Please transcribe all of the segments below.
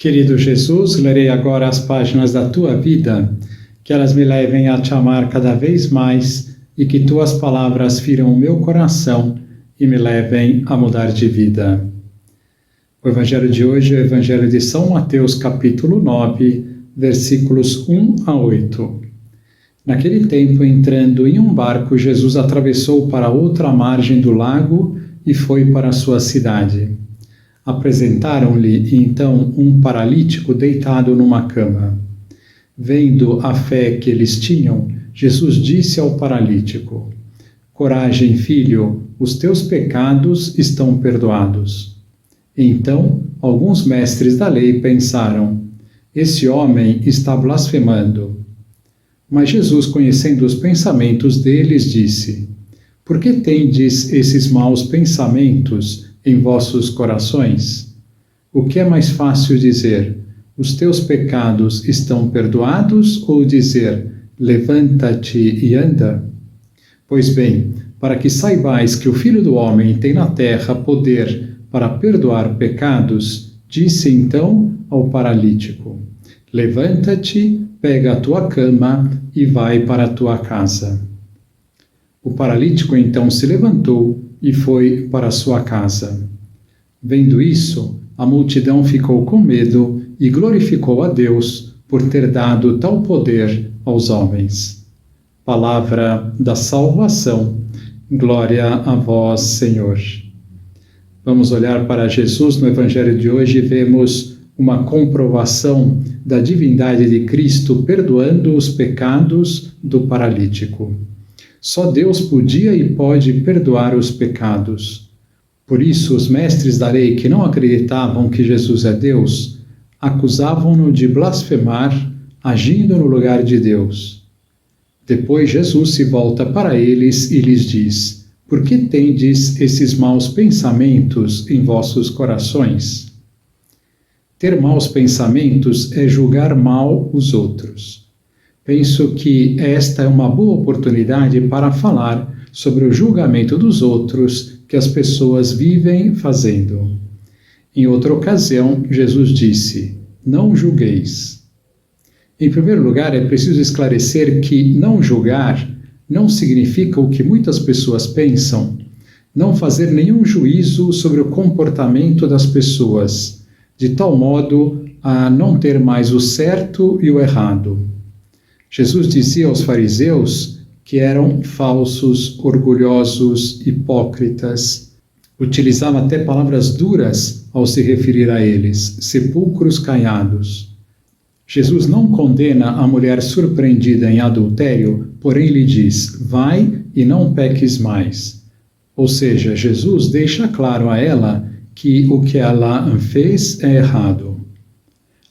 Querido Jesus, lerei agora as páginas da Tua vida, que elas me levem a Te amar cada vez mais e que Tuas palavras firam o meu coração e me levem a mudar de vida. O Evangelho de hoje é o Evangelho de São Mateus, capítulo 9, versículos 1 a 8. Naquele tempo, entrando em um barco, Jesus atravessou para outra margem do lago e foi para a sua cidade. Apresentaram-lhe, então, um paralítico deitado numa cama. Vendo a fé que eles tinham, Jesus disse ao paralítico: Coragem, filho, os teus pecados estão perdoados. Então, alguns mestres da lei pensaram: esse homem está blasfemando. Mas Jesus, conhecendo os pensamentos deles, disse: Por que tendes esses maus pensamentos em vossos corações? O que é mais fácil dizer: os teus pecados estão perdoados, ou dizer: levanta-te e anda? Pois bem, para que saibais que o Filho do Homem tem na terra poder para perdoar pecados, disse então ao paralítico: levanta-te, pega a tua cama e vai para a tua casa. O paralítico então se levantou e foi para a sua casa. Vendo isso, a multidão ficou com medo e glorificou a Deus por ter dado tal poder aos homens. Palavra da salvação. Glória a vós, Senhor. Vamos olhar para Jesus no Evangelho de hoje e vemos uma comprovação da divindade de Cristo perdoando os pecados do paralítico. Só Deus podia e pode perdoar os pecados. Por isso, os mestres da lei que não acreditavam que Jesus é Deus, acusavam-no de blasfemar, agindo no lugar de Deus. Depois Jesus se volta para eles e lhes diz: Por que tendes esses maus pensamentos em vossos corações? Ter maus pensamentos é julgar mal os outros. Penso que esta é uma boa oportunidade para falar sobre o julgamento dos outros que as pessoas vivem fazendo. Em outra ocasião, Jesus disse: Não julgueis. Em primeiro lugar, é preciso esclarecer que não julgar não significa o que muitas pessoas pensam, não fazer nenhum juízo sobre o comportamento das pessoas, de tal modo a não ter mais o certo e o errado. Jesus dizia aos fariseus que eram falsos, orgulhosos, hipócritas. Utilizava até palavras duras ao se referir a eles, sepulcros caiados. Jesus não condena a mulher surpreendida em adultério, porém lhe diz: vai e não peques mais. Ou seja, Jesus deixa claro a ela que o que ela fez é errado.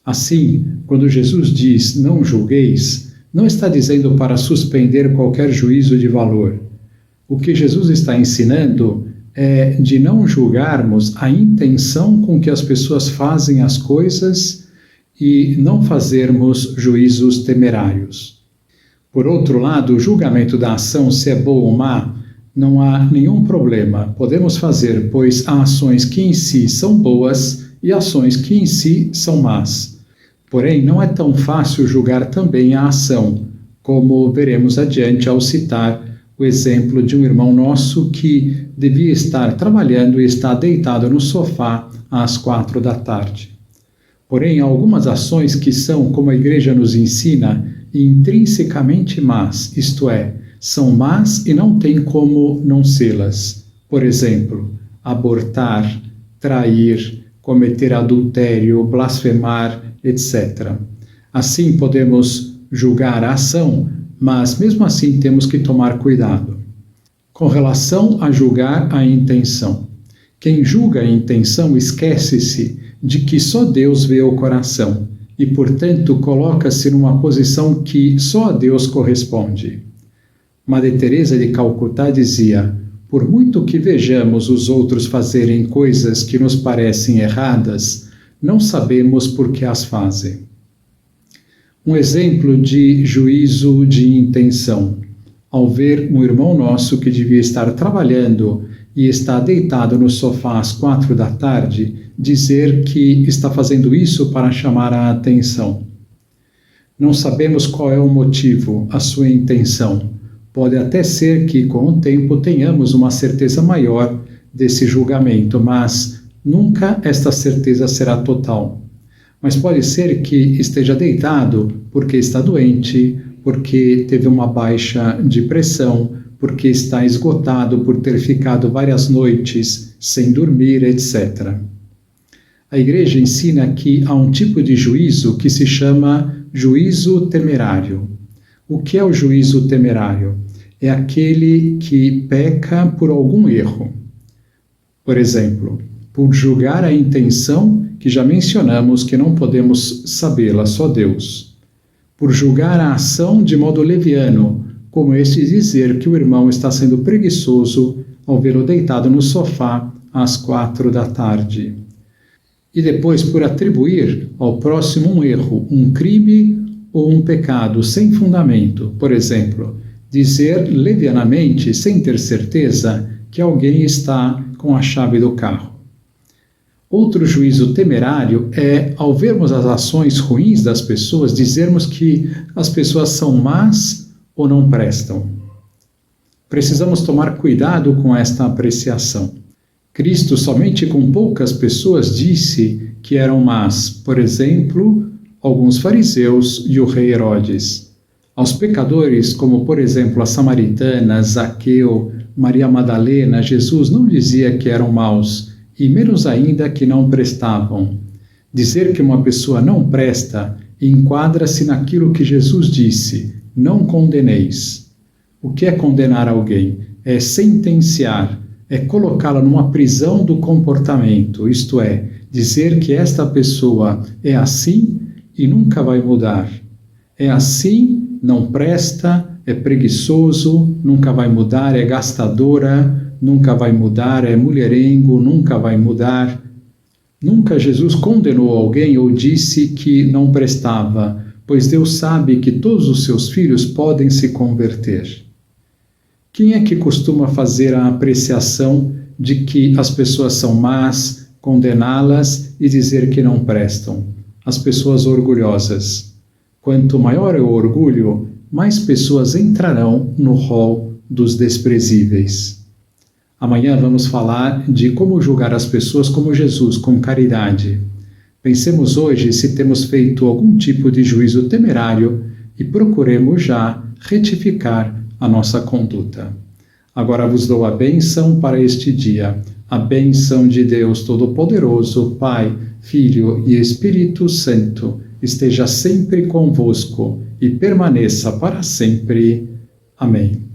Assim, quando Jesus diz não julgueis, não está dizendo para suspender qualquer juízo de valor. O que Jesus está ensinando é de não julgarmos a intenção com que as pessoas fazem as coisas e não fazermos juízos temerários. Por outro lado, o julgamento da ação, se é boa ou má, não há nenhum problema. Podemos fazer, pois há ações que em si são boas e ações que em si são más. Porém, não é tão fácil julgar também a ação, como veremos adiante ao citar o exemplo de um irmão nosso que devia estar trabalhando e está deitado no sofá às 4 da tarde. Porém, há algumas ações que são, como a Igreja nos ensina, intrinsecamente más, isto é, são más e não tem como não sê-las. Por exemplo, abortar, trair, cometer adultério, blasfemar, etc. Assim podemos julgar a ação, mas mesmo assim temos que tomar cuidado. Com relação a julgar a intenção. Quem julga a intenção esquece-se de que só Deus vê o coração e, portanto, coloca-se numa posição que só a Deus corresponde. Madre Teresa de Calcutá dizia: por muito que vejamos os outros fazerem coisas que nos parecem erradas, não sabemos por que as fazem. Um exemplo de juízo de intenção. Ao ver um irmão nosso que devia estar trabalhando e está deitado no sofá às 4 da tarde, dizer que está fazendo isso para chamar a atenção. Não sabemos qual é o motivo, a sua intenção. Pode até ser que, com o tempo, tenhamos uma certeza maior desse julgamento, mas nunca esta certeza será total. Mas pode ser que esteja deitado porque está doente, porque teve uma baixa de pressão, porque está esgotado por ter ficado várias noites sem dormir, etc. A Igreja ensina que há um tipo de juízo que se chama juízo temerário. O que é o juízo temerário? É aquele que peca por algum erro. Por exemplo, por julgar a intenção, que já mencionamos que não podemos sabê-la, só Deus. Por julgar a ação de modo leviano, como este dizer que o irmão está sendo preguiçoso ao vê-lo deitado no sofá às 4 da tarde. E depois por atribuir ao próximo um erro, um crime ou um pecado sem fundamento. Por exemplo, dizer levianamente, sem ter certeza, que alguém está com a chave do carro. Outro juízo temerário é, ao vermos as ações ruins das pessoas, dizermos que as pessoas são más ou não prestam. Precisamos tomar cuidado com esta apreciação. Cristo somente com poucas pessoas disse que eram más, por exemplo, alguns fariseus e o rei Herodes. Aos pecadores, como por exemplo a samaritana, Zaqueu, Maria Madalena, Jesus não dizia que eram maus, e menos ainda que não prestavam. Dizer que uma pessoa não presta enquadra-se naquilo que Jesus disse: não condeneis. O que é condenar alguém? É sentenciar, é colocá-la numa prisão do comportamento, isto é, dizer que esta pessoa é assim e nunca vai mudar. É assim, não presta, é preguiçoso, nunca vai mudar, é gastadora, nunca vai mudar, é mulherengo, nunca vai mudar. Nunca Jesus condenou alguém ou disse que não prestava, pois Deus sabe que todos os seus filhos podem se converter. Quem é que costuma fazer a apreciação de que as pessoas são más, condená-las e dizer que não prestam? As pessoas orgulhosas. Quanto maior é o orgulho, mais pessoas entrarão no rol dos desprezíveis. Amanhã vamos falar de como julgar as pessoas como Jesus, com caridade. Pensemos hoje se temos feito algum tipo de juízo temerário e procuremos já retificar a nossa conduta. Agora vos dou a bênção para este dia. A bênção de Deus Todo-Poderoso, Pai, Filho e Espírito Santo, esteja sempre convosco e permaneça para sempre. Amém.